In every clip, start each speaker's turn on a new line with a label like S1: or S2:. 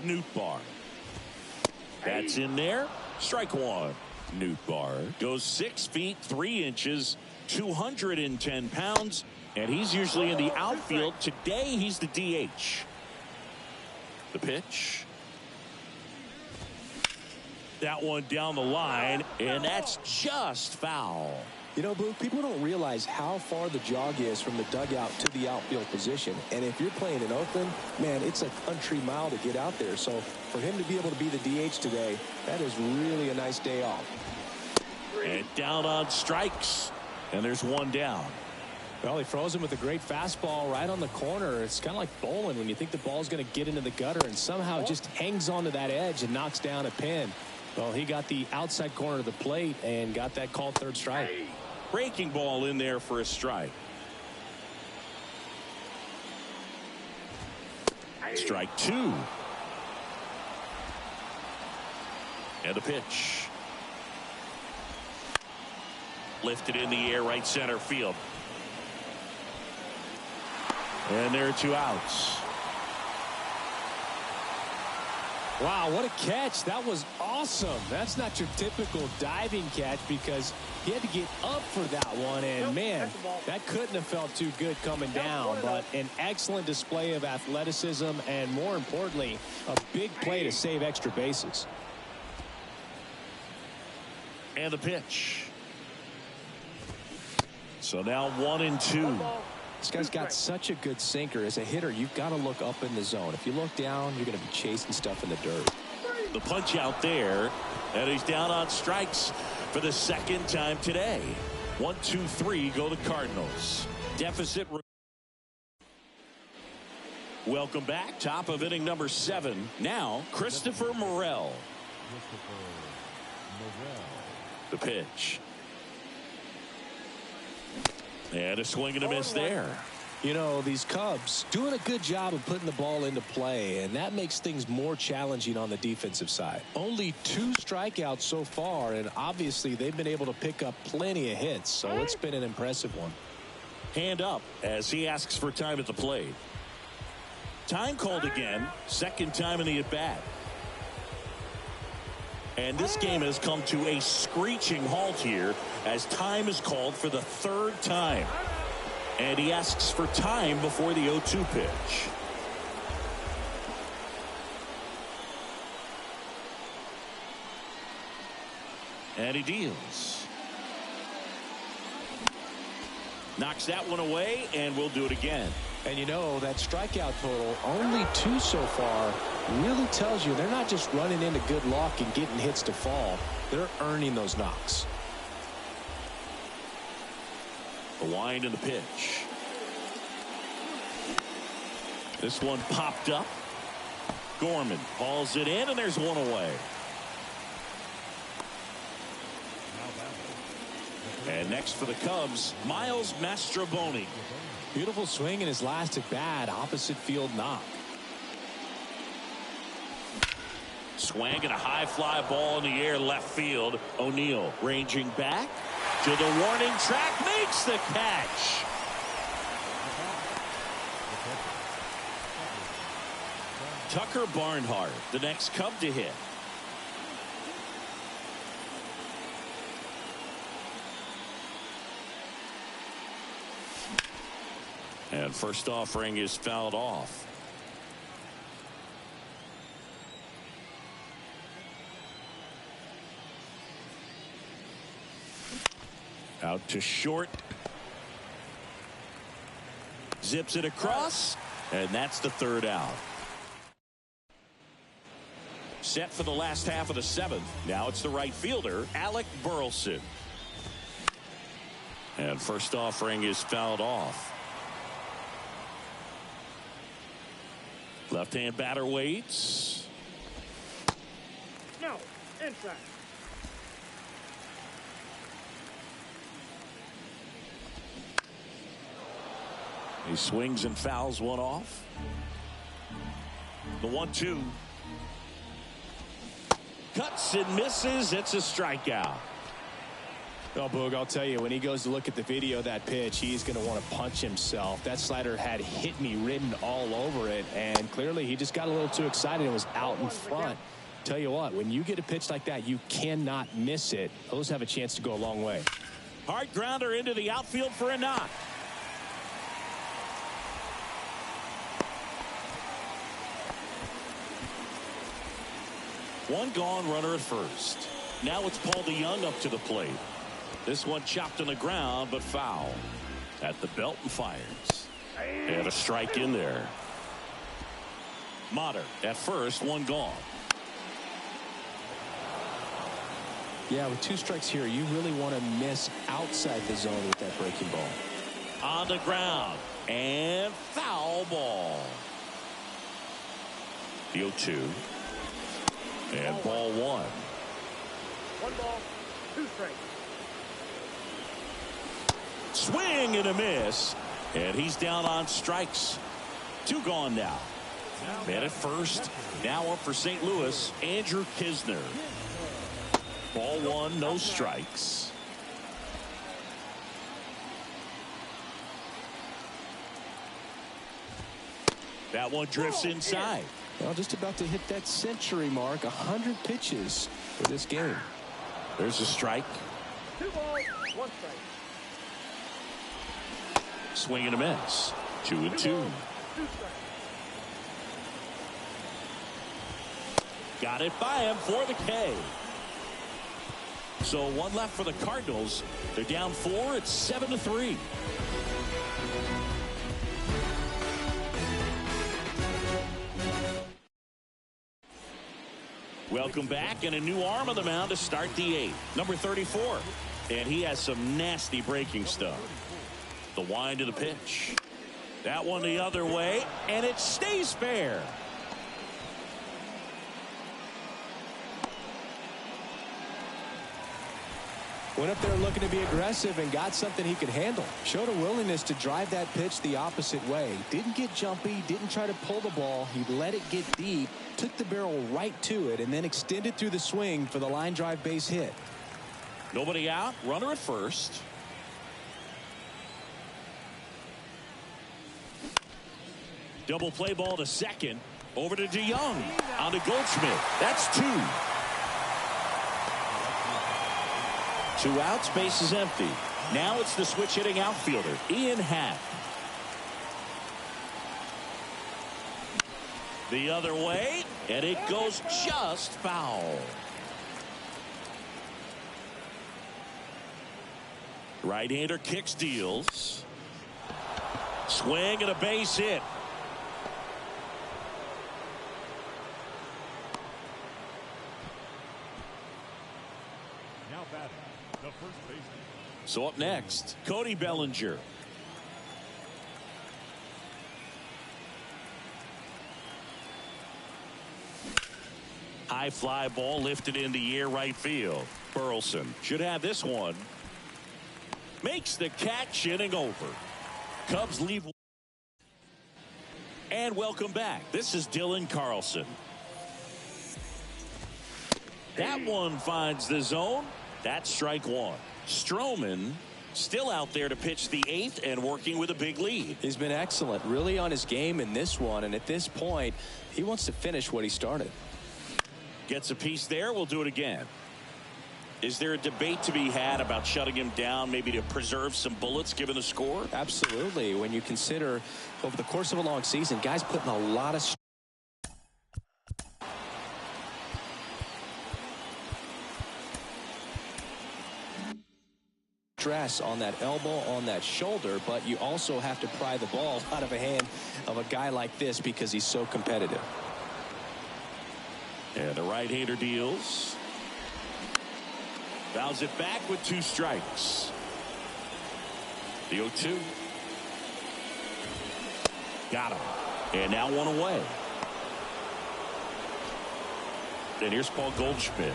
S1: Nootbaar. That's in there. Strike one. Nootbaar goes 6 feet 3 inches, 210 pounds, and he's usually in the outfield. Today he's the DH. The pitch. That one down the line, and that's just foul.
S2: You know, Boo, people don't realize how far the jog is from the dugout to the outfield position. And if you're playing in Oakland, man, it's a country mile to get out there. So for him to be able to be the DH today, that is really a nice day off.
S1: And down on strikes, and there's one down.
S2: Well, he froze him with a great fastball right on the corner. It's kind of like bowling when you think the ball's going to get into the gutter and somehow just hangs onto that edge and knocks down a pin. Well, he got the outside corner of the plate and got that called third strike.
S1: Breaking ball in there for a strike. Strike two. And a pitch. Lifted in the air, right center field. And there are 2 outs.
S2: Wow, what a catch. That was awesome. That's not your typical diving catch because he had to get up for that one. And, man, that couldn't have felt too good coming down. But an excellent display of athleticism and, more importantly, a big play to save extra bases.
S1: And the pitch. So now 1-2.
S2: This guy's got such a good sinker. As a hitter, you've got to look up in the zone. If you look down, you're going to be chasing stuff in the dirt.
S1: The punch out there, and he's down on strikes for the second time today. 1, 2, 3 go the Cardinals. Deficit. Welcome back. Top of inning number 7. Now, Christopher Morel. The pitch. And a swing and a miss there.
S2: You know, these Cubs doing a good job of putting the ball into play, and that makes things more challenging on the defensive side. Only 2 strikeouts so far, and obviously they've been able to pick up plenty of hits, so it's been an impressive one.
S1: Hand up as he asks for time at the plate. Time called again, second time in the at-bat. And this game has come to a screeching halt here as time is called for the 3rd time. And he asks for time before the 0-2 pitch. And he deals. Knocks that one away, and we'll do it again.
S2: And you know, that strikeout total, only 2 so far, really tells you they're not just running into good luck and getting hits to fall. They're earning those knocks.
S1: The wind and the pitch. This one popped up. Gorman hauls it in, and there's one away. And next for the Cubs, Miles Mastrobuoni.
S2: Beautiful swing in his last at bat, opposite field knock.
S1: Swang and a high fly ball in the air left field. O'Neill ranging back to the warning track, makes the catch. Tucker Barnhart, the next Cub to hit. And first offering is fouled off. Out to short. Zips it across, and that's the 3rd out. Set for the last half of the 7th. Now it's the right fielder, Alec Burleson. And first offering is fouled off. Left-hand batter waits.
S3: No, inside.
S1: He swings and fouls one off. The 1-2. Cuts and misses. It's a strikeout.
S2: Oh, Boog, I'll tell you, when he goes to look at the video of that pitch, he's going to want to punch himself. That slider had hit me written all over it, and clearly he just got a little too excited and was out in front. Tell you what, when you get a pitch like that, you cannot miss it. Those have a chance to go a long way.
S1: Hard grounder into the outfield for a knock. One gone, runner at first. Now it's Paul DeYoung up to the plate. This one chopped on the ground, but foul. At the belt and fires. And a strike in there. Motter at first, one gone.
S2: Yeah, with 2 strikes here, you really want to miss outside the zone with that breaking ball.
S1: On the ground. And foul ball. The 0-2. And ball 1.
S3: 1 ball, 2 strikes.
S1: Swing and a miss. And he's down on strikes. 2 gone now. Man at first. Now up for St. Louis, Andrew Kisner. Ball 1, no strikes. That one drifts inside.
S2: Well, just about to hit that century mark. 100 pitches for this game.
S1: There's a strike.
S3: 2 balls, 1 strike.
S1: Swing and a miss. 2-2.
S3: 2 strikes.
S1: Got it by him for the K. So 1 left for the Cardinals. They're down 4. It's 7-3. Welcome back, and a new arm on the mound to start the 8th. Number 34. And he has some nasty breaking stuff. The wind of the pitch. That one the other way, and it stays fair.
S2: Went up there looking to be aggressive and got something he could handle. Showed a willingness to drive that pitch the opposite way. Didn't get jumpy, didn't try to pull the ball. He let it get deep, took the barrel right to it, and then extended through the swing for the line drive base hit.
S1: Nobody out, runner at first. Double play ball to second. Over to DeYoung. On to Goldschmidt. That's 2. 2 outs, base is empty. Now it's the switch hitting outfielder, Ian Happ. The other way, and it goes just foul. Right-hander kicks, deals. Swing and a base hit.
S4: Now batting, the first baseman.
S1: So up next, Cody Bellinger. High fly ball lifted in the air right field. Burleson should have this one. Makes the catch, inning over. Cubs leave. And welcome back. This is Dylan Carlson. That one finds the zone. That's strike 1. Stroman still out there to pitch the 8th and working with a big lead.
S2: He's been excellent, really on his game in this one, and at this point he wants to finish what he started.
S1: Gets a piece there. We'll do it again. Is there a debate to be had about shutting him down, maybe to preserve some bullets given the score?
S2: Absolutely. When you consider over the course of a long season, guys putting a lot of stress on that elbow, on that shoulder, but you also have to pry the ball out of a hand of a guy like this because he's so competitive.
S1: And the right-hander deals. Fouls it back with 2 strikes. The 0-2. Got him. And now 1 away. And here's Paul Goldschmidt.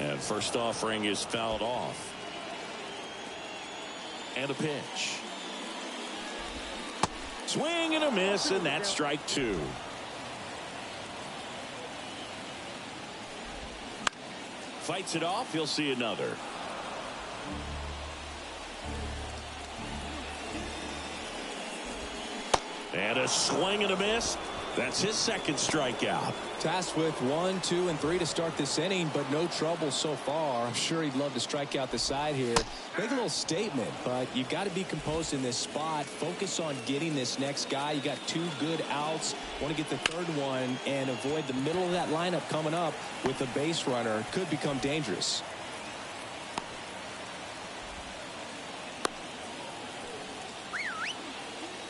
S1: And first offering is fouled off. And a pitch. Swing and a miss, and that's strike 2. Fights it off. He'll see another. And a swing and a miss. That's his second strikeout.
S2: Tasked with 1, 2, and 3 to start this inning, but no trouble so far. I'm sure he'd love to strike out the side here. Make a little statement, but you got to be composed in this spot. Focus on getting this next guy. You got 2 good outs. Want to get the third one and avoid the middle of that lineup coming up with a base runner. Could become dangerous.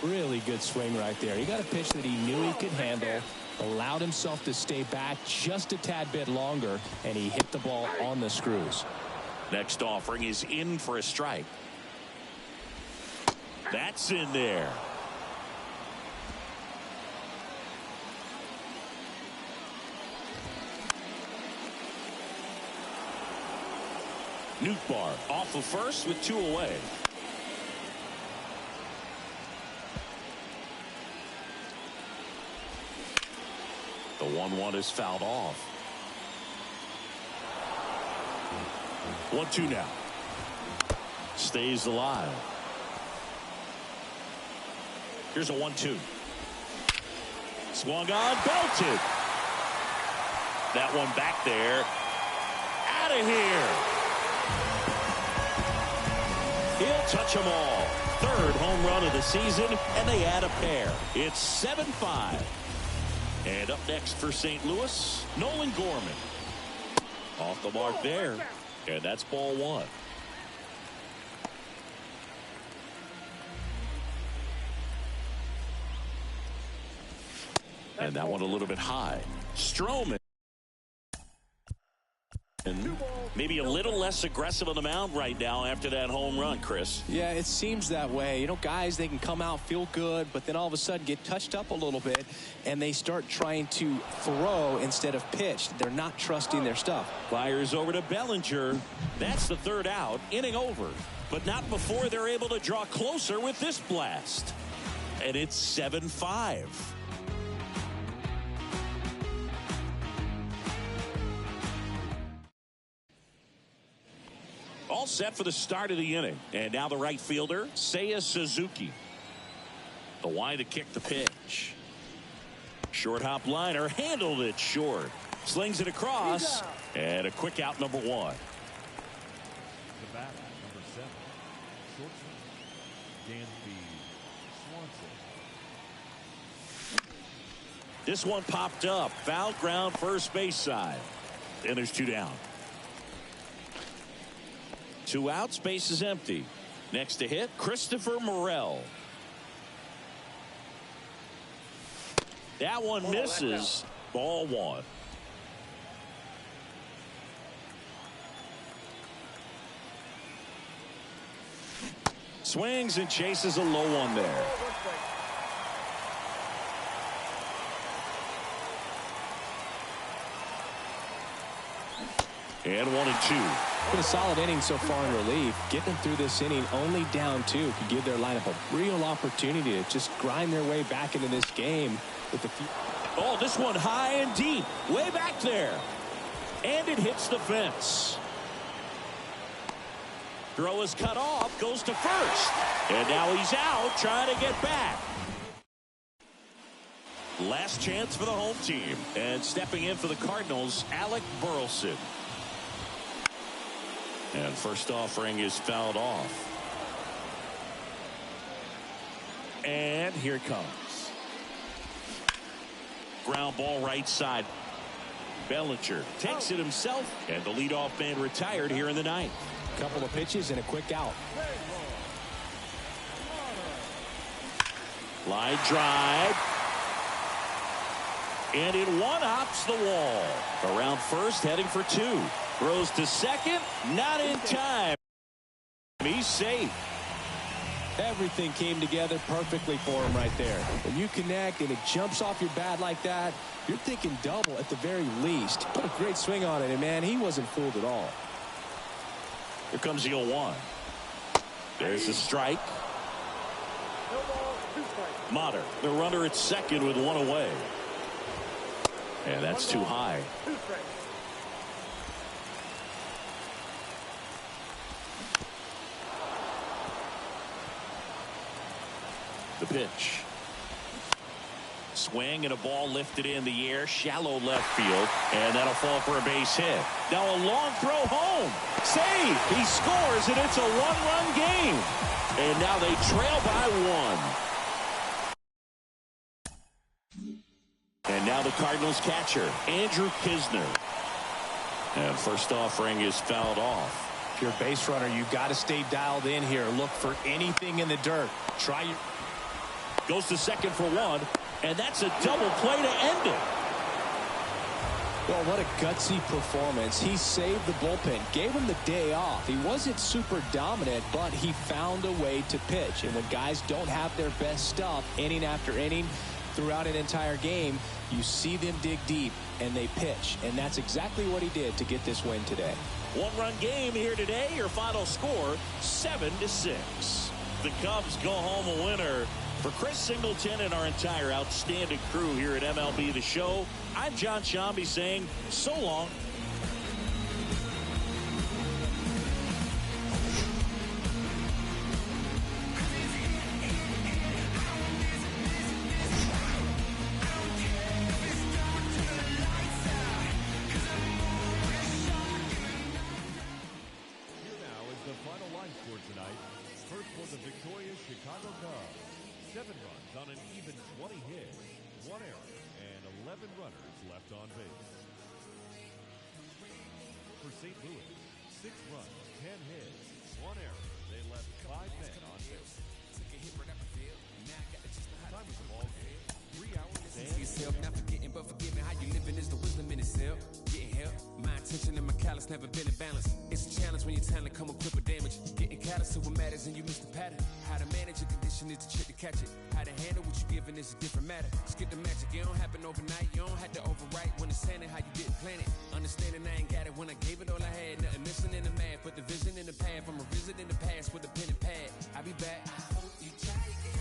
S2: Really good swing right there. He got a pitch that he knew he could handle, allowed himself to stay back just a tad bit longer, and he hit the ball on the screws.
S1: Next offering is in for a strike. That's in there. Nootbaar off of first with 2 away. The 1-1 is fouled off. 1-2 now. Stays alive. Here's a 1-2. Swung on, belted. That one back there. Out of here. He'll touch them all. Third home run of the season, and they add a pair. It's 7-5. And up next for St. Louis, Nolan Gorman. Off the mark there. And that's ball 1. And that one a little bit high. Stroman. And maybe a little less aggressive on the mound right now after that home run, Chris.
S2: Yeah, it seems that way. You know, guys, they can come out, feel good, but then all of a sudden get touched up a little bit, and they start trying to throw instead of pitch. They're not trusting their stuff.
S1: Fires over to Bellinger. That's the third out. Inning over. But not before they're able to draw closer with this blast. And it's 7-5. All set for the start of the inning. And now the right fielder, Seiya Suzuki. The wide to kick the pitch. Short hop liner, handled it short. Slings it across. And a quick out, number 1.
S4: The bat, number 7. Shortstop, Dansby Swanson.
S1: This one popped up. Foul ground, first base side. And there's 2 down. 2 outs, base is empty. Next to hit, Christopher Morel. That one misses. Ball 1. Swings and chases a low one there. And 1-2.
S2: Been a solid inning so far in relief. Getting through this inning only down 2 could give their lineup a real opportunity to just grind their way back into this game with a few.
S1: Oh, this one high and deep, way back there. And it hits the fence. Throw is cut off, goes to first. And now he's out trying to get back. Last chance for the home team. And stepping in for the Cardinals, Alec Burleson. And first offering is fouled off. And here it comes. Ground ball right side. Bellinger takes it himself, and the leadoff man retired here in the 9th.
S2: Couple of pitches and a quick out.
S1: Line drive. And it one-hops the wall. Around first, heading for 2. Throws to second, not in time. He's safe.
S2: Everything came together perfectly for him right there. When you connect and it jumps off your bat like that, you're thinking double at the very least. Put a great swing on it, and man, he wasn't fooled at all.
S1: Here comes the 0-1. There's the strike. Motter, the runner at second with 1 away. And that's too high. The pitch. Swing and a ball lifted in the air, shallow left field, and that'll fall for a base hit. Now a long throw home. Save. He scores, and it's a one-run game. And now they trail by one. And now the Cardinals catcher, Andrew Kisner. And first offering is fouled off.
S2: If you're a base runner, you've got to stay dialed in here. Look for anything in the dirt. Try your...
S1: Goes to second for one. And that's a double play to end it.
S2: Well, what a gutsy performance. He saved the bullpen, gave him the day off. He wasn't super dominant, but he found a way to pitch. And when guys don't have their best stuff, inning after inning, throughout an entire game, you see them dig deep and they pitch. And that's exactly what he did to get this win today.
S1: One-run game here today. Your final score, 7-6. The Cubs go home a winner. For Chris Singleton and our entire outstanding crew here at MLB The Show, I'm John Shambi saying so long.
S4: Here now is the final line score tonight. First for the victorious Chicago Cubs. 7 runs on an even 20 hits, 1 error, and 11 runners left on base. For St. Louis, 6 runs, 10 hits, 1 error. They left 5 men on base. Time of the ball game, 3 hours and
S5: yourself, not forgetting but forgiving. How you living is the wisdom in itself. Getting help, my intention and my callous never been in balance. It's a challenge when your talent come equipped with damage. Getting callous to what matters and you miss the pattern. How to manage a condition is the trick to catch it. How to handle what you giving is a different matter. Skip the magic, it don't happen overnight. You don't have to overwrite when it's handed how you didn't plan it. Understanding I ain't got it when I gave it all I had. Nothing missing in the math, but the vision in the path. I'm revisiting the past with a pen and pad. I'll be back. I hope you try again.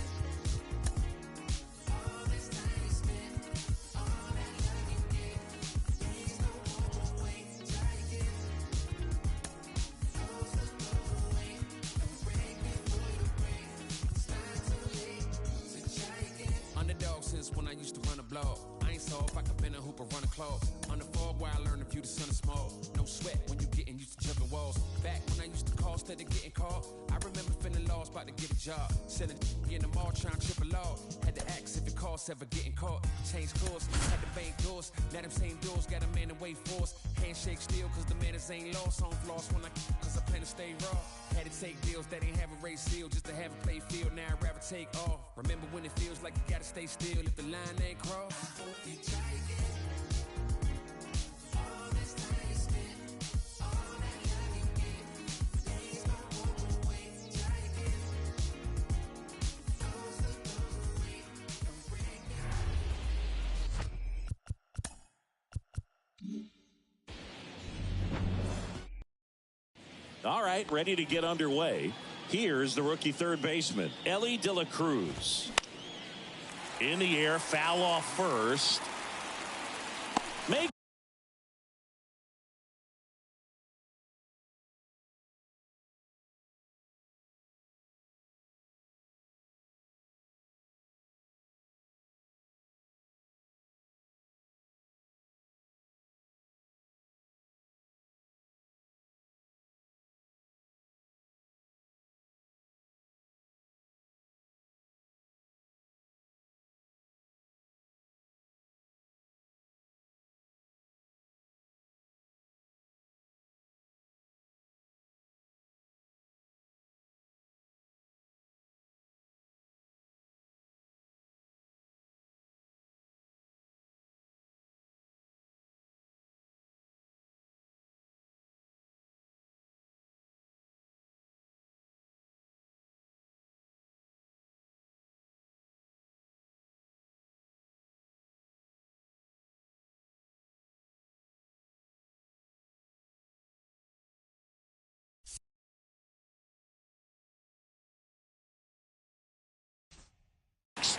S5: When I used to run a blog, I ain't soft, I could bend a hoop or run a club. On the fog where I learned to view the sun is small. No sweat when you getting used to jumping walls. Back when I used to call instead of getting called, I remember feeling lost, about to get a job. Selling in the mall, trying to trip a log. Had to ask if it costs ever getting caught. Change course, had to bank doors. Now them same doors got a man to wait for us. Handshake still, cause the manners ain't lost. On floss when cause I plan to stay raw. Had to take deals that ain't have a race seal just to have a play field. Now I'd rather take off. Remember when it feels like you gotta stay still if the line ain't crossed. You try again. All this time you spent, all that love you give. Days don't go away. Try again. Goes away. Don't break
S1: it. All right, ready to get underway. Here's the rookie third baseman, Elly De La Cruz. In the air, foul off first. Make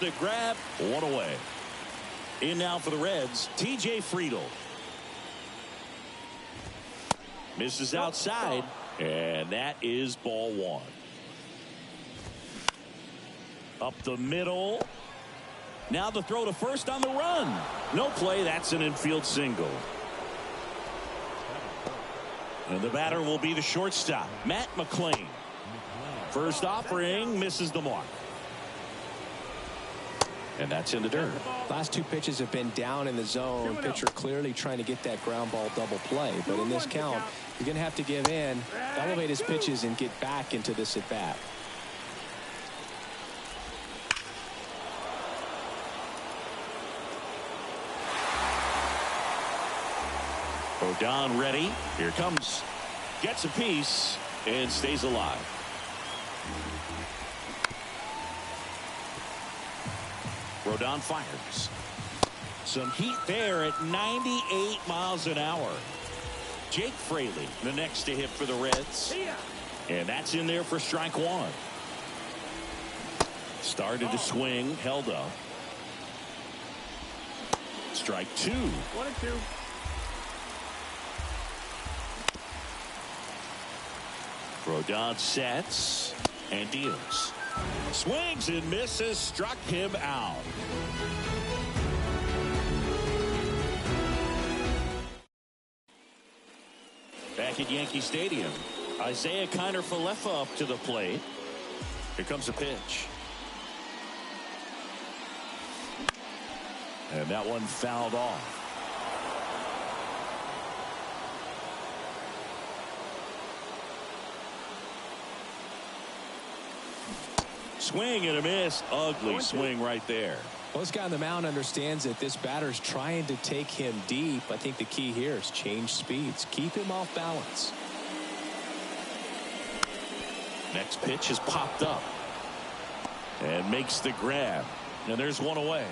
S1: the grab, one away. In now for the Reds, TJ Friedl. Misses outside, and that is ball one. Up the middle. Now the throw to first on the run. No play. That's an infield single. And the batter will be the shortstop, Matt McClain. First offering misses the mark. And that's in the dirt.
S2: Last two pitches have been down in the zone. Pitcher clearly trying to get that ground ball double play. But in this count, you're going to have to give in, elevate his pitches, and get back into this at bat.
S1: Rodon ready. Here comes. Gets a piece and stays alive. Rodon fires. Some heat there at 98 miles an hour. Jake Fraley, the next to hit for the Reds. And that's in there for strike one. Started to swing, held up. Strike two.
S3: 1-2.
S1: Rodon sets and deals. Swings and misses, struck him out. Back at Yankee Stadium, Isaiah Kiner-Falefa up to the plate. Here comes a pitch. And that one fouled off. Swing and a miss. Ugly swing right there.
S2: Well, this guy on the mound understands that this batter's trying to take him deep. I think the key here is change speeds. Keep him off balance.
S1: Next pitch is popped up. And makes the grab. And there's one away.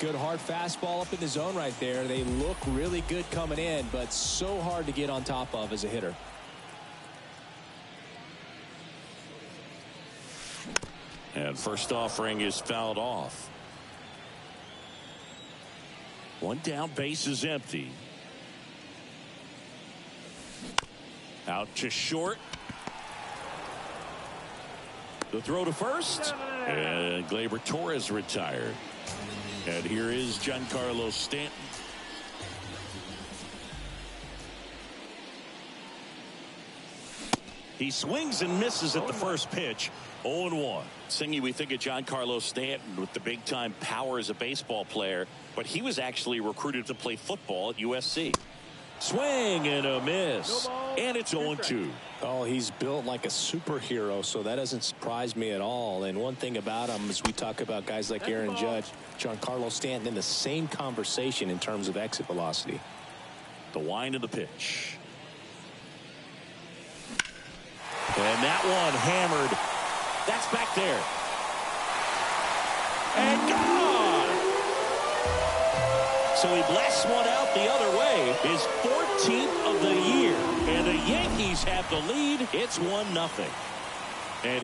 S2: Good hard fastball up in the zone right there. They look really good coming in, but so hard to get on top of as a hitter.
S1: And first offering is fouled off. One down, base is empty. Out to short. The throw to first. And Gleyber Torres retired. And here is Giancarlo Stanton. He swings and misses at the first pitch. 0-1. Singy, we think of Giancarlo Stanton with the big-time power as a baseball player, but he was actually recruited to play football at USC. Swing and a miss. And it's 0-2.
S2: Oh, he's built like a superhero, so that doesn't surprise me at all. And one thing about him is we talk about guys like Aaron Judge, Giancarlo Stanton in the same conversation in terms of exit velocity.
S1: The wind of the pitch. And that one hammered. That's back there. And gone. So he blasts one out the other way. His 14th of the year. And the Yankees have the lead. It's 1-0. And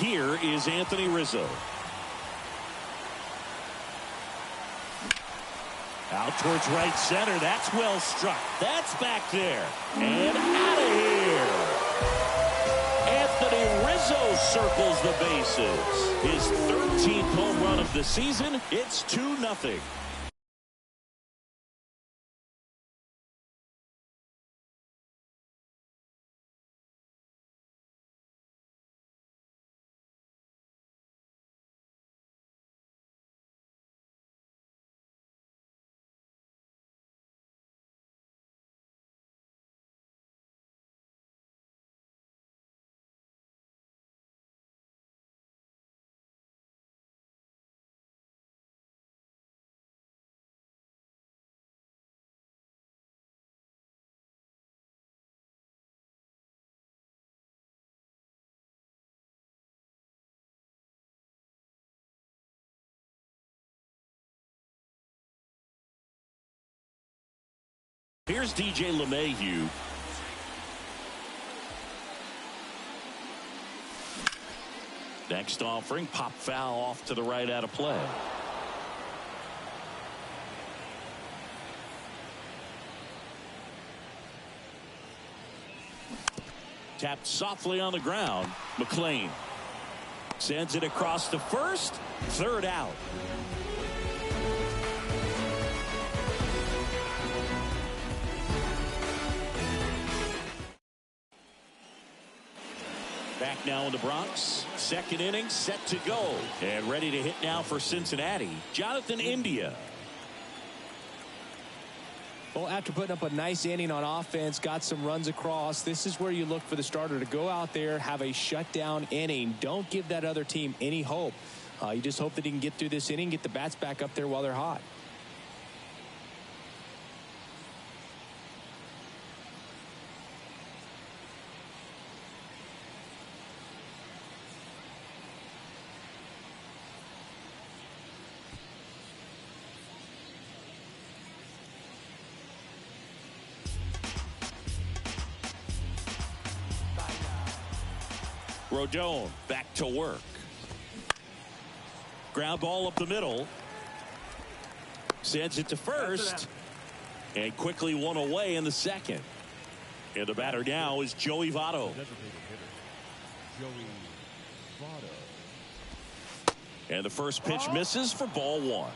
S1: Here is Anthony Rizzo. Out towards right center. That's well struck. That's back there. And out of here. Anthony Rizzo circles the bases. His 13th home run of the season. It's 2-0. Here's DJ LeMahieu. Next offering, pop foul off to the right out of play. Tapped softly on the ground. McLean sends it across to first. Third out. Back now in the Bronx. Second inning set to go. And ready to hit now for Cincinnati. Jonathan India.
S2: Well, after putting up a nice inning on offense, got some runs across, this is where you look for the starter to go out there, have a shutdown inning. Don't give that other team any hope. You just hope that he can get through this inning, get the bats back up there while they're hot.
S1: Rodon back to work. Ground ball up the middle. Sends it to first. And quickly one away in the second. And the batter now is Joey Votto. And the first pitch misses for ball one.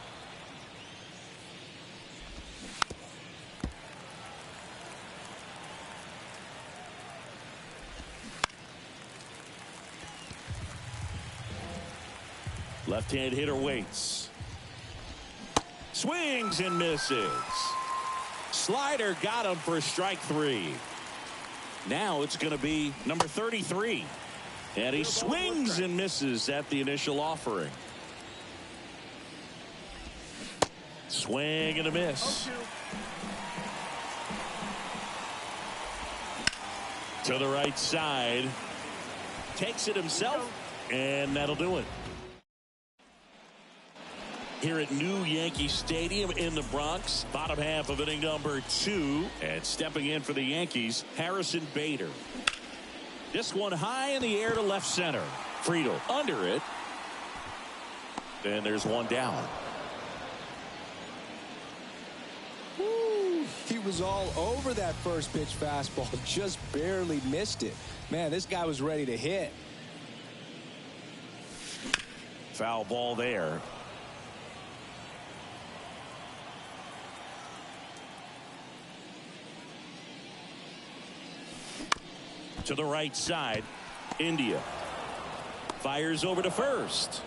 S1: Left-hand hitter waits. Swings and misses. Slider got him for strike three. Now it's going to be number 33. And he swings and misses at the initial offering. Swing and a miss. To the right side. Takes it himself. And that'll do it. Here at New Yankee Stadium in the Bronx, bottom half of inning number 2, and stepping in for the Yankees, Harrison Bader. This one high in the air to left center. Friedel under it, and there's one down.
S2: Woo, he was all over that first pitch fastball, just barely missed it. Man, this guy was ready to hit.
S1: Foul ball there. To the right side. India fires over to first.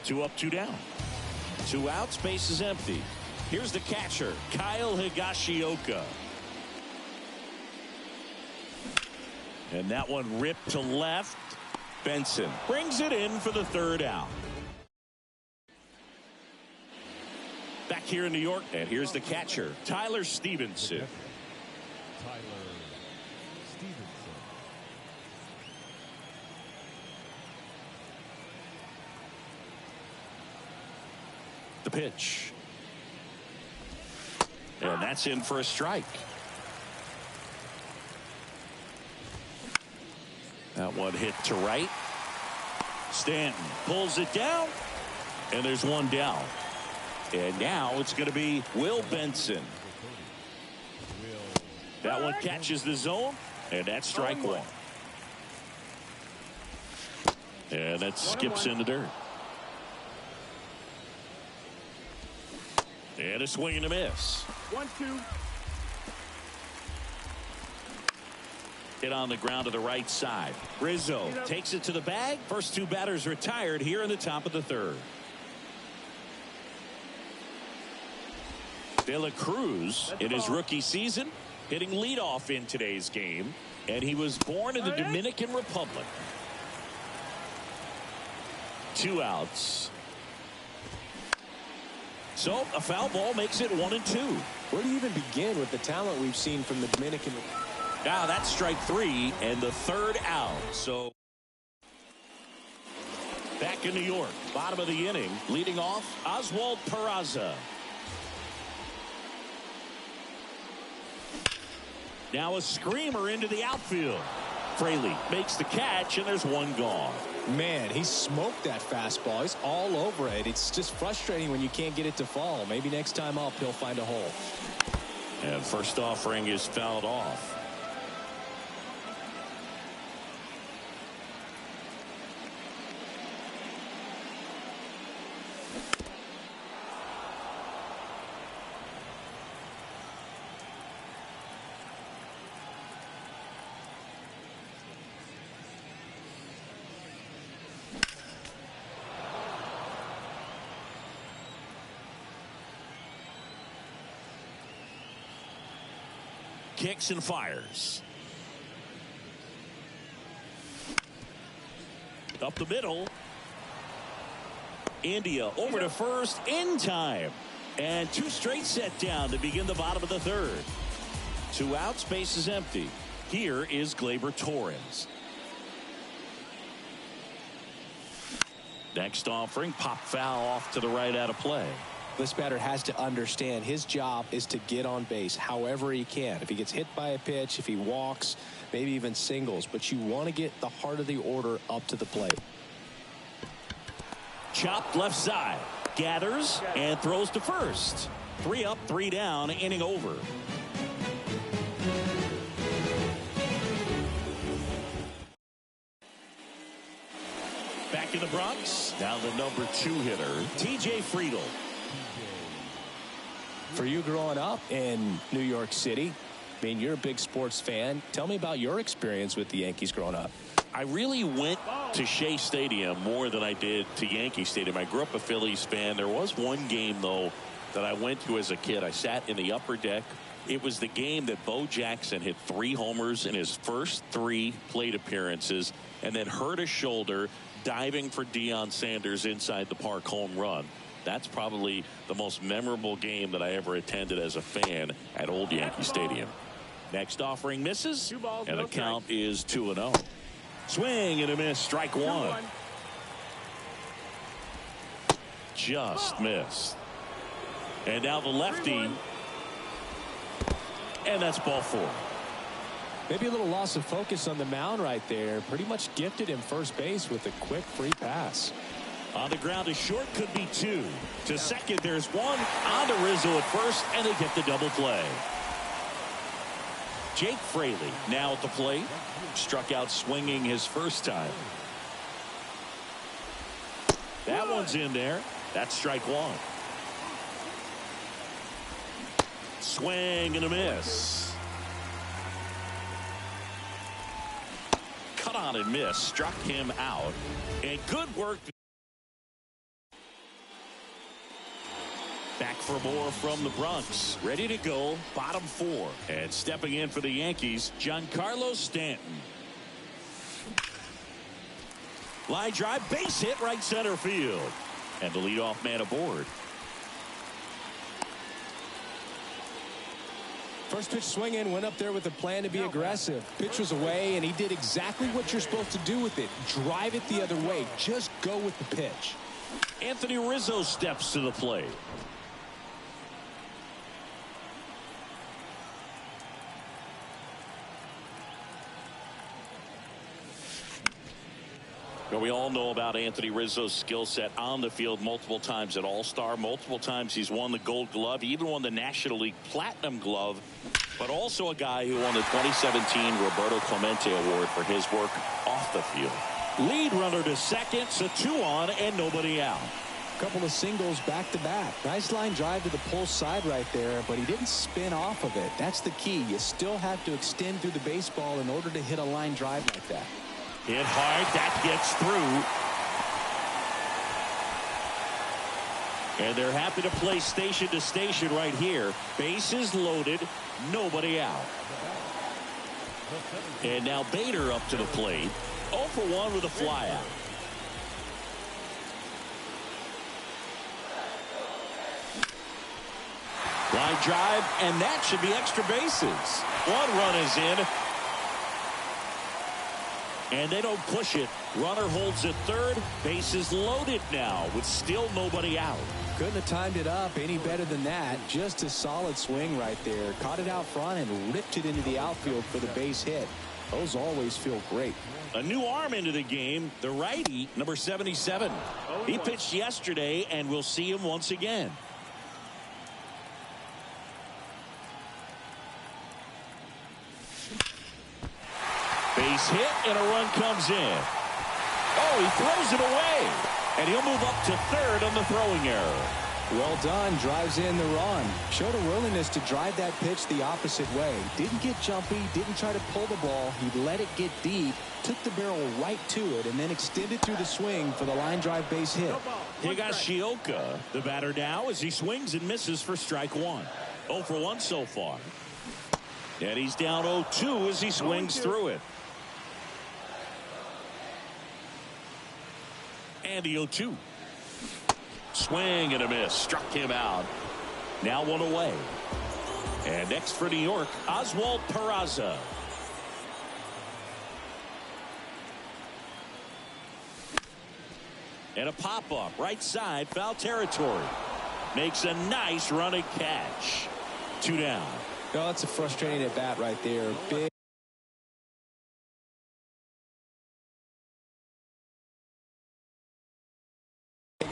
S1: 2 up, 2 down. 2 outs, base is empty. Here's the catcher, Kyle Higashioka. And that one ripped to left. Benson brings it in for the third out. Back here in New York, and here's the catcher, Tyler Stevenson. The pitch. And that's in for a strike. That one hit to right. Stanton pulls it down, and there's one down. And now it's going to be Will Benson. That one catches the zone, and that's strike one. And that skips in the dirt. And a swing and a miss.
S3: 1-2.
S1: Hit on the ground to the right side. Rizzo takes it to the bag. First two batters retired here in the top of the third. De La Cruz in his rookie season hitting leadoff in today's game, and he was born in the Dominican Republic. 2 outs. So a foul ball makes it 1-2.
S2: Where do you even begin with the talent we've seen from the Dominican?
S1: Now that's strike 3 and the third out. So back in New York, bottom of the inning, leading off Oswald Peraza. Now a screamer into the outfield. Fraley makes the catch, and there's one gone.
S2: Man, he smoked that fastball. He's all over it. It's just frustrating when you can't get it to fall. Maybe next time up he'll find a hole.
S1: And first offering is fouled off. Kicks and fires. Up the middle. India over to first in time. And 2 straight set down to begin the bottom of the third. 2 outs, base is empty. Here is Gleyber Torres. Next offering, pop foul off to the right out of play.
S2: This batter has to understand his job is to get on base however he can. If he gets hit by a pitch, if he walks, maybe even singles, but you want to get the heart of the order up to the plate.
S1: Chopped left side, gathers and throws to first. 3 up, 3 down, inning over. Back in the Bronx, now the number 2 hitter, T.J. Friedl.
S2: For you growing up in New York City, I mean, you're a big sports fan. Tell me about your experience with the Yankees growing up.
S1: I really went to Shea Stadium more than I did to Yankee Stadium. I grew up a Phillies fan. There was one game, though, that I went to as a kid. I sat in the upper deck. It was the game that Bo Jackson hit 3 homers in his first 3 plate appearances and then hurt his shoulder diving for Deion Sanders' inside the park home run. That's probably the most memorable game that I ever attended as a fan at Old Yankee Stadium. Next offering misses,
S3: 2 balls,
S1: and
S3: no
S1: the count
S3: strikes.
S1: is 2-0. Swing and a miss, strike 1. Just missed. And now the lefty, and that's ball 4.
S2: Maybe a little loss of focus on the mound right there. Pretty much gifted him first base with a quick free pass.
S1: On the ground to short, could be 2. To second, there's 1. On to Rizzo at first, and they get the double play. Jake Fraley now at the plate. Struck out swinging his first time. That one's in there. That's strike 1. Swing and a miss. Cut on and miss. Struck him out. And good work. Back for more from the Bronx. Ready to go. Bottom 4. And stepping in for the Yankees, Giancarlo Stanton. Line drive, base hit, right center field. And the leadoff man aboard.
S2: First pitch swinging, went up there with a plan to be aggressive. Pitch was away, and he did exactly what you're supposed to do with it. Drive it the other way. Just go with the pitch.
S1: Anthony Rizzo steps to the plate. Well, we all know about Anthony Rizzo's skill set on the field. Multiple times at All-Star. Multiple times he's won the Gold Glove. He even won the National League Platinum Glove. But also a guy who won the 2017 Roberto Clemente Award for his work off the field. Lead runner to second. So 2 on and nobody out.
S2: Couple of singles back-to-back. Nice line drive to the pull side right there, but he didn't spin off of it. That's the key. You still have to extend through the baseball in order to hit a line drive like that.
S1: Hit hard. That gets through. And they're happy to play station to station right here. Bases loaded. Nobody out. And now Bader up to the plate. 0 for 1 with a flyout. Line drive, and that should be extra bases. 1 run is in. And they don't push it. Runner holds at third. Bases loaded now with still nobody out.
S2: Couldn't have timed it up any better than that. Just a solid swing right there. Caught it out front and ripped it into the outfield for the base hit. Those always feel great.
S1: A new arm into the game. The righty, number 77. He pitched yesterday, and we'll see him once again. Base hit, and a run comes in. Oh, he throws it away. And he'll move up to third on the throwing error.
S2: Well done. Drives in the run. Showed a willingness to drive that pitch the opposite way. Didn't get jumpy. Didn't try to pull the ball. He let it get deep. Took the barrel right to it and then extended through the swing for the line drive base hit.
S1: Higashioka, the batter now, as he swings and misses for strike 1. 0 for 1 so far. And he's down 0-2 as he swings through it. And the 0-2. Swing and a miss. Struck him out. Now 1 away. And next for New York, Oswald Peraza. And a pop-up. Right side. Foul territory. Makes a nice running catch. 2 down.
S2: Oh, that's a frustrating at bat right there. Big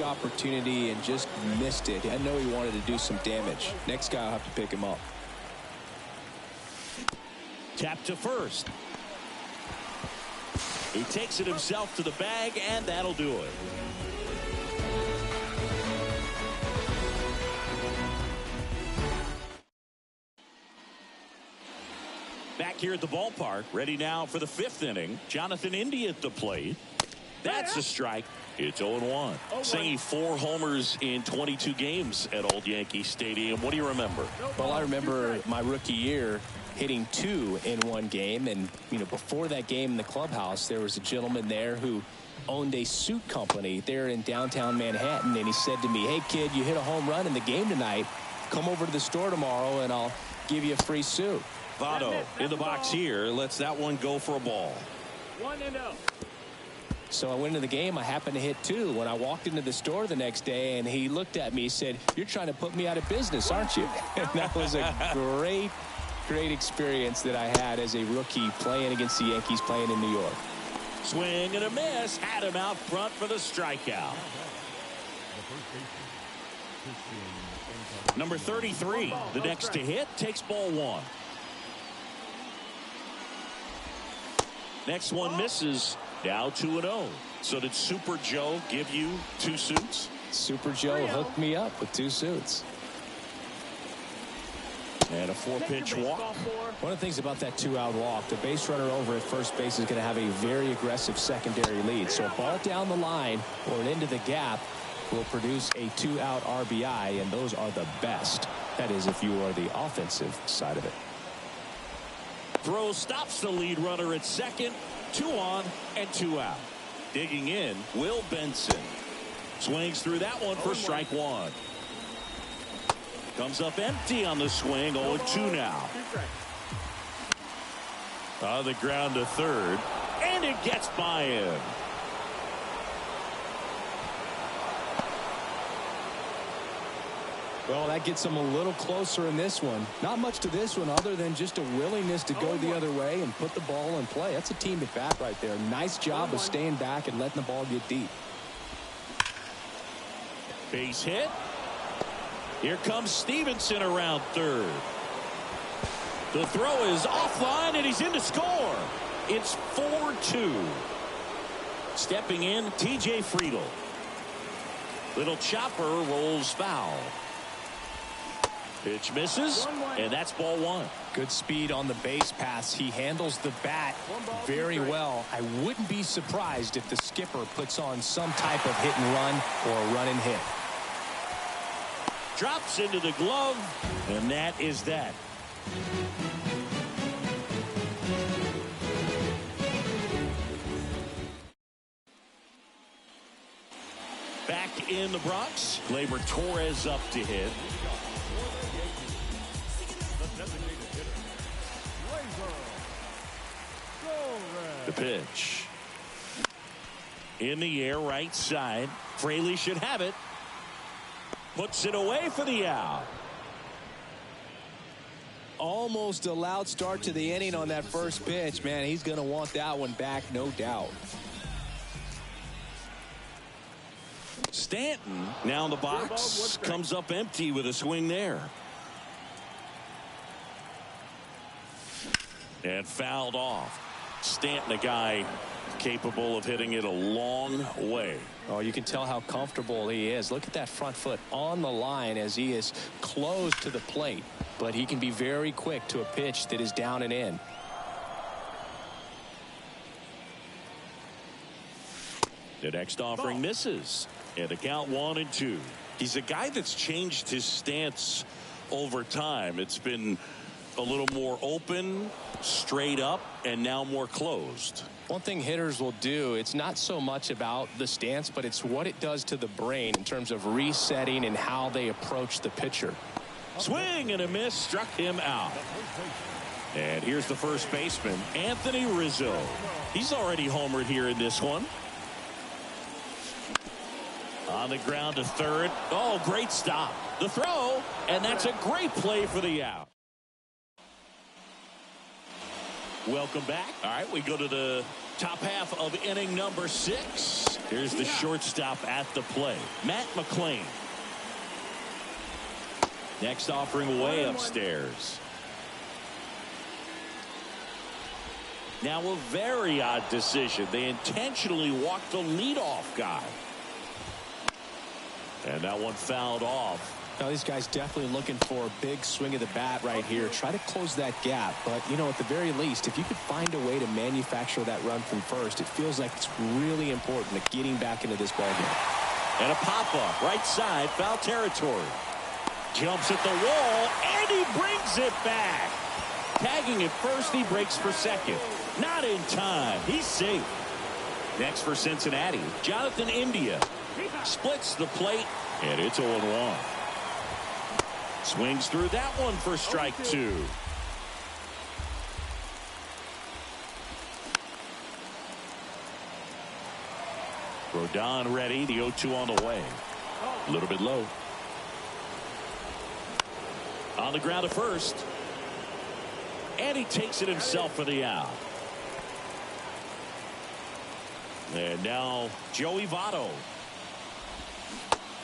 S2: opportunity and just missed it. I know he wanted to do some damage. Next guy will have to pick him up.
S1: Tap to first. He takes it himself to the bag, and that'll do it. Back here at the ballpark, ready now for the 5th inning. Jonathan India at the plate. That's a strike. It's 0-1. Saying 4 homers in 22 games at Old Yankee Stadium. What do you remember?
S2: Well, I remember my rookie year hitting 2 in one game. And, you know, before that game in the clubhouse, there was a gentleman there who owned a suit company there in downtown Manhattan. And he said to me, "Hey, kid, you hit a home run in the game tonight. Come over to the store tomorrow and I'll give you a free suit."
S1: Votto in the box here. Lets that one go for a ball.
S3: 1-0.
S2: So I went into the game. I happened to hit 2. When I walked into the store the next day and he looked at me, he said, "You're trying to put me out of business, aren't you?" And that was a great experience that I had as a rookie playing against the Yankees, playing in New York.
S1: Swing and a miss. Had him out front for the strikeout. Number 33, the next to hit, takes ball 1. Next one misses. Now 2-0. So did Super Joe give you 2 suits?
S2: Super Joe hooked me up with 2 suits.
S1: And a 4-pitch walk.
S2: One of the things about that 2-out walk, the base runner over at first base is going to have a very aggressive secondary lead. So a ball down the line or into the gap will produce a 2-out RBI, and those are the best. That is, if you are the offensive side of it.
S1: Throw stops the lead runner at second. 2 on and 2 out. Digging in, Will Benson. Swings through that one for strike 1. Comes up empty on the swing. 0-2 now. On the ground to third. And it gets by him.
S2: Well, that gets him a little closer in this one. Not much to this one other than just a willingness to go the other way and put the ball in play. That's a team at bat right there. Nice job of staying back and letting the ball get deep.
S1: Base hit. Here comes Stevenson around third. The throw is offline, and he's in to score. It's 4-2. Stepping in, T.J. Friedl. Little chopper rolls foul. Pitch misses, and that's ball one.
S2: Good speed on the base pass. He handles the bat very well. I wouldn't be surprised if the skipper puts on some type of hit and run or a run and hit.
S1: Drops into the glove, and that is that. Back in the Bronx, Gleyber Torres up to hit. The pitch. In the air, right side. Fraley should have it. Puts it away for the out.
S2: Almost a loud start to the inning on that first pitch. Man, he's going to want that one back, no doubt.
S1: Stanton now in the box. Comes up empty with a swing there. And fouled off. Stanton, a guy capable of hitting it a long way.
S2: Oh, you can tell how comfortable he is. Look at that front foot on the line as he is close to the plate. But he can be very quick to a pitch that is down and in.
S1: The next offering misses. And the count 1-2. He's a guy that's changed his stance over time. It's been a little more open, straight up, and now more closed.
S2: One thing hitters will do, it's not so much about the stance, but it's what it does to the brain in terms of resetting and how they approach the pitcher.
S1: Swing and a miss, struck him out. And here's the first baseman, Anthony Rizzo. He's already homered here in this one. On the ground to third. Oh, great stop. The throw, and that's a great play for the out. Welcome back. All right, we go to the top half of inning number 6. Here's the shortstop at the plate, Matt McClain. Next offering way upstairs. Now a very odd decision. They intentionally walked the leadoff guy. And that one fouled off.
S2: Now these guys definitely looking for a big swing of the bat right here. Try to close that gap. But, you know, at the very least, if you could find a way to manufacture that run from first, it feels like it's really important to getting back into this ballgame.
S1: And a pop-up, right side, foul territory. Jumps at the wall, and he brings it back. Tagging at first, he breaks for second. Not in time. He's safe. Next for Cincinnati, Jonathan India. Splits the plate, and it's 0-1. Swings through that one for strike 2. Rodon ready. The 0-2 on the way. A little bit low. On the ground to first. And he takes it himself for the out. And now Joey Votto.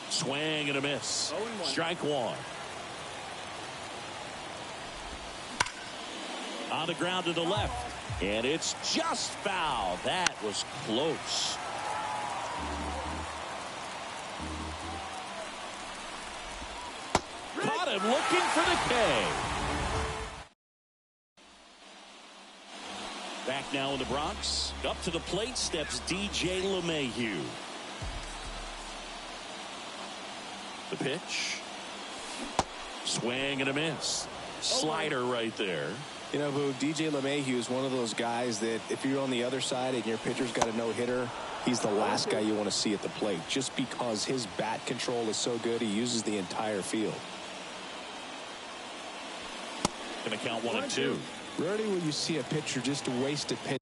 S1: Swing and a miss. Strike 1. On the ground to the left. And it's just foul. That was close. Caught him looking for the K. Back now in the Bronx. Up to the plate steps DJ LeMahieu. The pitch. Swing and a miss. Slider right there.
S2: You know, Boo, DJ LeMahieu is one of those guys that if you're on the other side and your pitcher's got a no-hitter, he's the last guy you want to see at the plate just because his bat control is so good. He uses the entire field.
S1: Gonna count 1-2.
S2: Rarely will you see a pitcher just waste a pitch.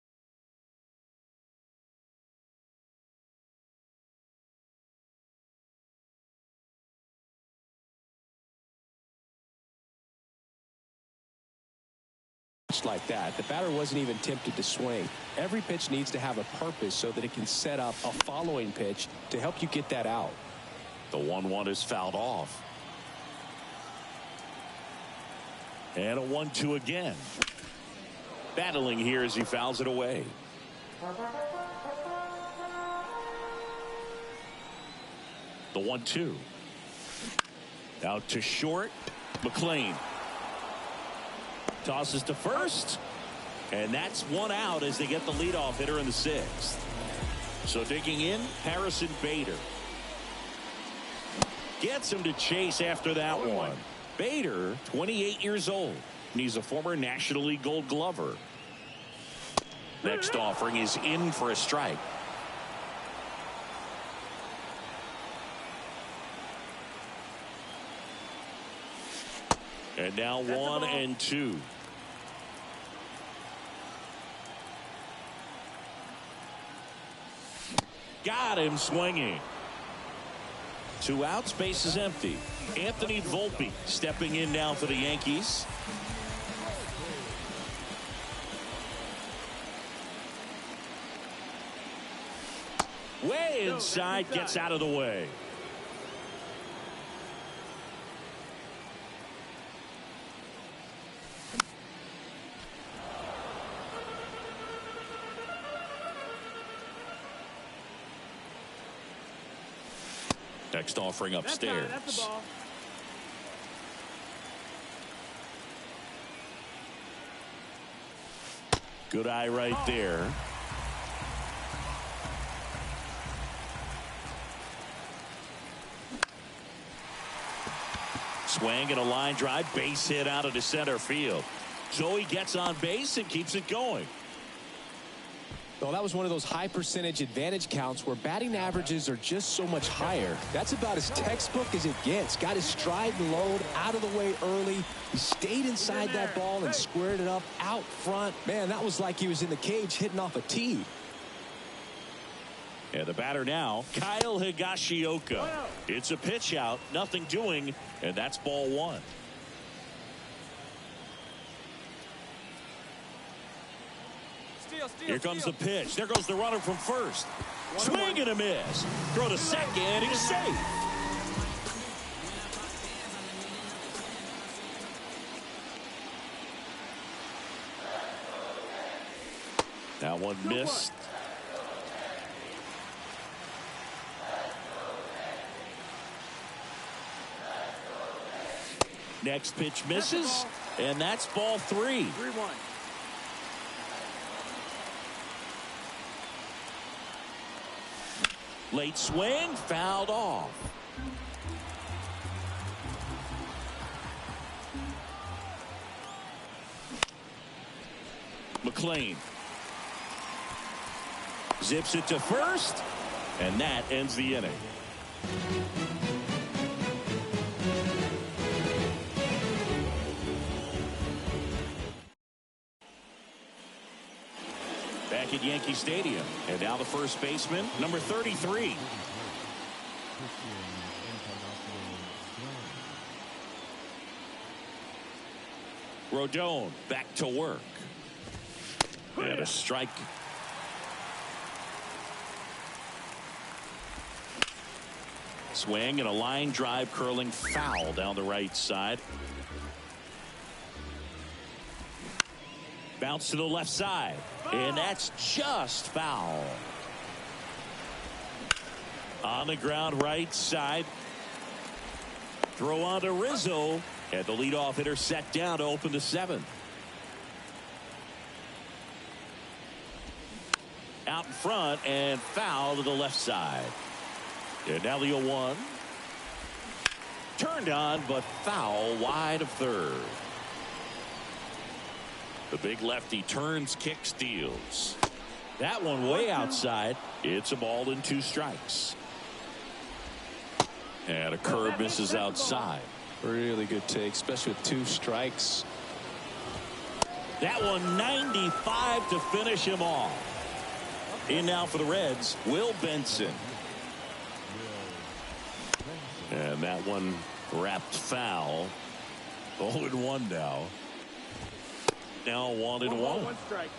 S2: just like that. The batter wasn't even tempted to swing. Every pitch needs to have a purpose so that it can set up a following pitch to help you get that out.
S1: The 1-1 is fouled off. And a 1-2 again. Battling here as he fouls it away. The 1-2. Out to short. McLean tosses to first. And that's one out as they get the leadoff hitter in the 6th. So digging in, Harrison Bader. Gets him to chase after that one. Bader, 28 years old. And he's a former National League Gold Glover. Next offering is in for a strike. And now 1-2. Got him swinging. 2 outs, base is empty. Anthony Volpe stepping in now for the Yankees. Way inside, gets out of the way. Next offering upstairs.
S3: That's the ball.
S1: Good eye right there. Swing and a line drive, base hit out of the center field. So he gets on base and keeps it going.
S2: Well, that was one of those high percentage advantage counts where batting averages are just so much higher. That's about as textbook as it gets. Got his stride and load out of the way early. He stayed inside that ball and squared it up out front. Man, that was like he was in the cage hitting off a tee.
S1: And the batter now, Kyle Higashioka. It's a pitch out, nothing doing, and that's ball 1. Here comes the pitch. There goes the runner from first. Swing and a miss. Throw to second. He's safe. That one missed. Next pitch misses, and that's ball 3.
S3: 3-1.
S1: Late swing, fouled off. McLean zips it to first, and that ends the inning. Back at Yankee Stadium, and now the first baseman, number 33. Rodon back to work. And a strike. Swing and a line drive curling foul down the right side. Bounce to the left side. And that's just foul. On the ground right side. Throw on to Rizzo. And the leadoff hitter set down to open the 7th. Out in front and foul to the left side. And now the 0-1. Turned on but foul wide of third. The big lefty turns, kicks, steals. That one way outside. It's a ball and 2 strikes. And a curve misses outside.
S2: Really good take, especially with 2 strikes.
S1: That one 95 to finish him off. In now for the Reds, Will Benson. And that one wrapped foul. 0-1 now. now 1-1.
S3: 1 strike.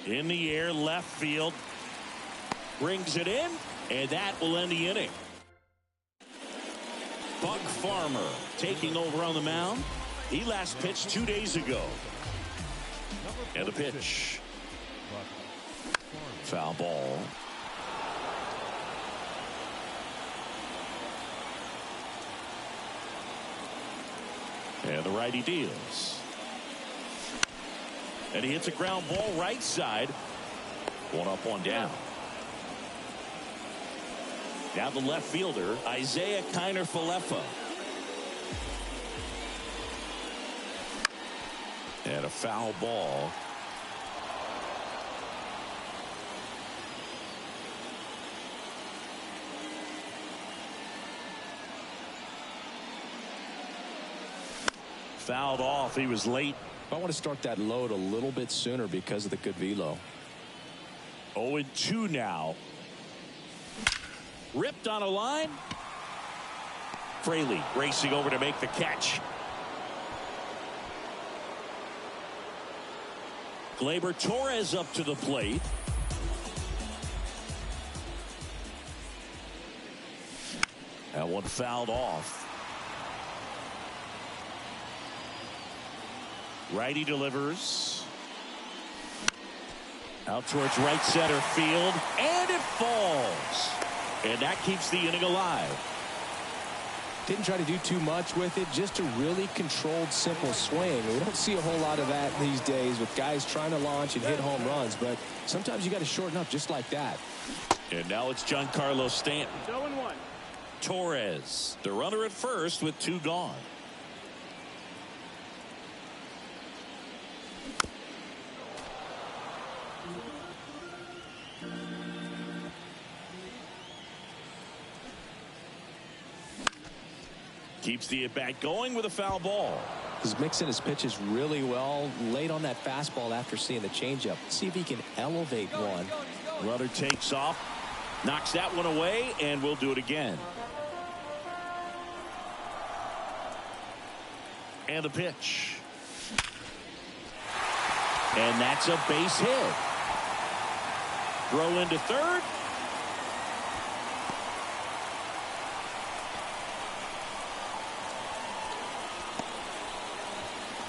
S1: In the air, left field. Brings it in, and that will end the inning. Buck Farmer taking over on the mound. He last pitched 2 days ago. And a pitch. Foul ball. And the righty deals. And he hits a ground ball right side. 1 up, 1 down. Now the left fielder, Isaiah Kiner-Falefa. And a foul ball. Fouled off. He was late.
S2: I want to start that load a little bit sooner because of the good velo.
S1: 0-2 now. Ripped on a line. Fraley racing over to make the catch. Gleyber Torres up to the plate. That one fouled off. Righty delivers. Out towards right center field. And it falls. And that keeps the inning alive.
S2: Didn't try to do too much with it. Just a really controlled, simple swing. We don't see a whole lot of that these days with guys trying to launch and hit home runs. But sometimes you got to shorten up just like that.
S1: And now it's Giancarlo Stanton.
S3: 0-1.
S1: Torres, the runner at first with 2 gone. Keeps the at-bat going with a foul ball.
S2: He's mixing his pitches really well. Late on that fastball after seeing the changeup. See if he can elevate one.
S1: Runner takes off. Knocks that one away, and we'll do it again. And the pitch. And that's a base hit. Throw into third.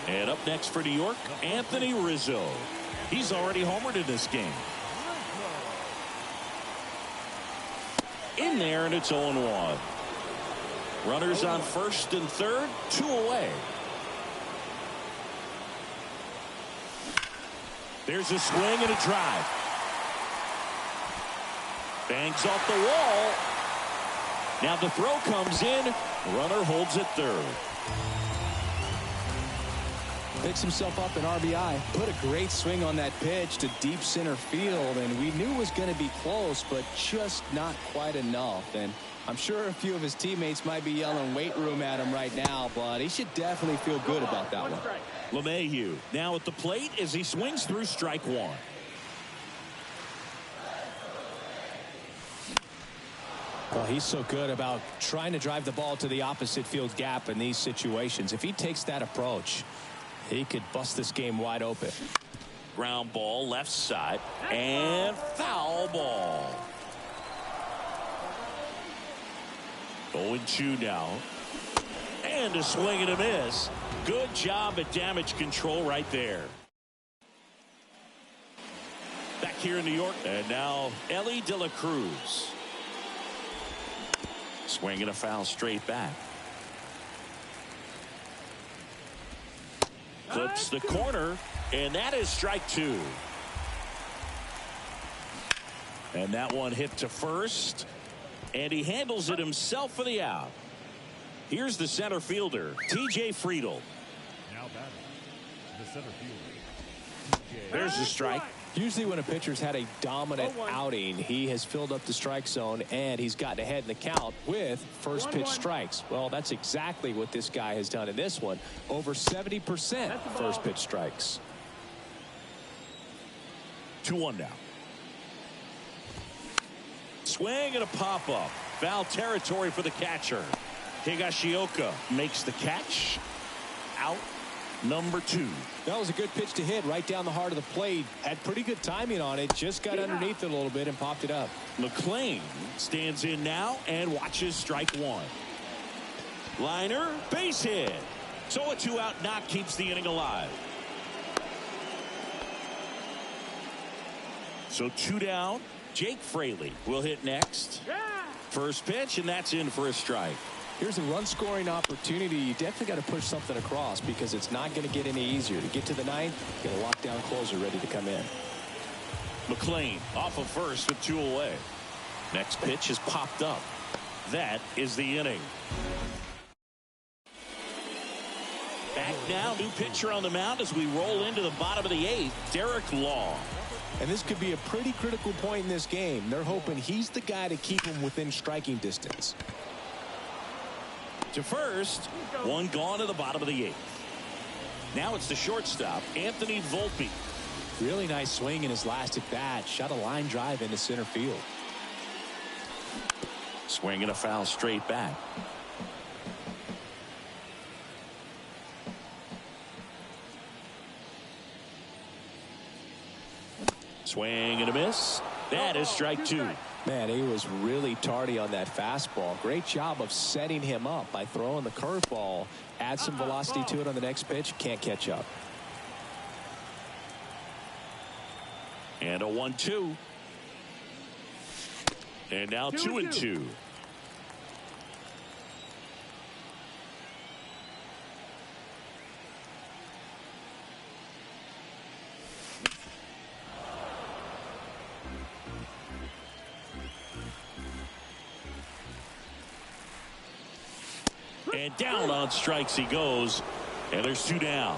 S1: And up next for New York, Anthony Rizzo. He's already homered in this game. In there, and it's 0-1. Runners on first and third, 2 away. There's a swing and a drive. Bangs off the wall. Now the throw comes in. Runner holds at third.
S2: Picks himself up an RBI. Put a great swing on that pitch to deep center field, and we knew it was going to be close, but just not quite enough. And I'm sure a few of his teammates might be yelling weight room at him right now, but he should definitely feel good about that one.
S1: LeMahieu now at the plate as he swings through strike 1.
S2: Well, he's so good about trying to drive the ball to the opposite field gap in these situations. If he takes that approach, he could bust this game wide open.
S1: Ground ball left side and foul ball. 0-2 now. And a swing and a miss. Good job at damage control right there. Back here in New York. And now Ellie De La Cruz. Swing and a foul straight back. Clips the corner, and that is strike 2. And that one hit to first, and he handles it himself for the out. Here's the center fielder, T.J. Friedl.
S4: Now batting, the center fielder.
S1: There's the strike.
S2: Usually when a pitcher's had a dominant outing, he has filled up the strike zone and he's gotten ahead in the count with first pitch strikes. Well, that's exactly what this guy has done in this one. Over 70% first pitch strikes.
S1: 2-1 now. Swing and a pop-up. Foul territory for the catcher. Higashioka makes the catch. Out number 2.
S2: That was a good pitch to hit right down the heart of the plate. Had pretty good timing on it. Just got underneath it a little bit and popped it up.
S1: McLean stands in now and watches strike 1. Liner, base hit. So a 2-out knock keeps the inning alive. So 2 down. Jake Fraley will hit next. First pitch, and that's in for a strike.
S2: Here's a run-scoring opportunity. You definitely got to push something across because it's not going to get any easier. To get to the 9th, get a lockdown closer ready to come in.
S1: McLean off of first with 2 away. Next pitch is popped up. That is the inning. Back now, new pitcher on the mound as we roll into the bottom of the 8th, Derek Law.
S2: And this could be a pretty critical point in this game. They're hoping he's the guy to keep him within striking distance.
S1: To first, one gone to the bottom of the 8th. Now it's the shortstop, Anthony Volpe.
S2: Really nice swing in his last at bat. Shot a line drive into center field.
S1: Swing and a foul straight back. Swing and a miss. That is strike 2.
S2: Man, he was really tardy on that fastball. Great job of setting him up by throwing the curveball. Add some velocity to it on the next pitch. Can't catch up.
S1: And a 1-2. And now 2-2. And down on strikes he goes. And there's 2 down.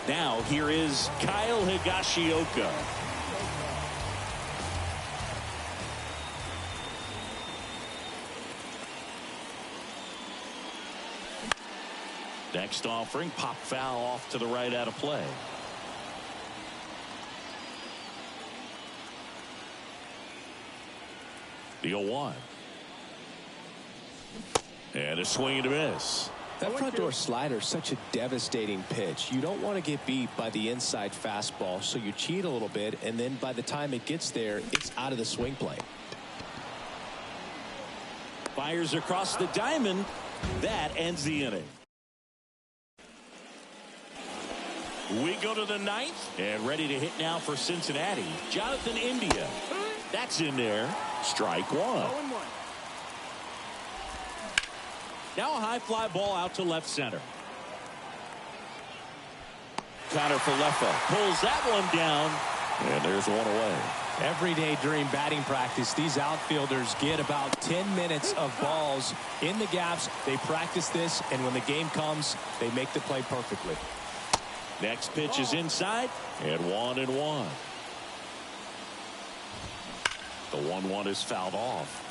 S1: Now here is Kyle Higashioka. Next offering, pop foul off to the right out of play. The 0-1. And a swing and a miss.
S2: That front door slider is such a devastating pitch. You don't want to get beat by the inside fastball, so you cheat a little bit, and then by the time it gets there, it's out of the swing plane.
S1: Fires across the diamond. That ends the inning. We go to the 9th and ready to hit now for Cincinnati. Jonathan India. That's in there. Strike 1.
S3: 0-1.
S1: Now a high fly ball out to left center. Connor Falefa pulls that one down. And there's one away.
S2: Every day during batting practice, these outfielders get about 10 minutes of balls in the gaps. They practice this, and when the game comes, they make the play perfectly.
S1: Next pitch is inside, and 1-1. The 1-1 is fouled off.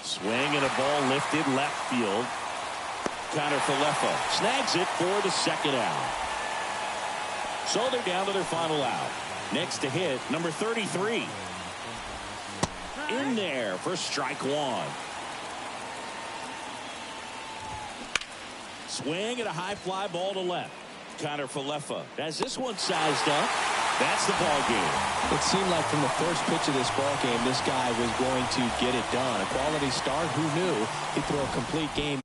S1: Swing and a ball lifted left field. Connor Falefa snags it for the 2nd out. So they're down to their final out. Next to hit, number 33. In there for strike 1. Swing and a high fly ball to left. Connor Falefa has this one sized up. That's the ball game.
S2: It seemed like from the first pitch of this ball game, this guy was going to get it done. A quality start. Who knew? He'd throw a complete game.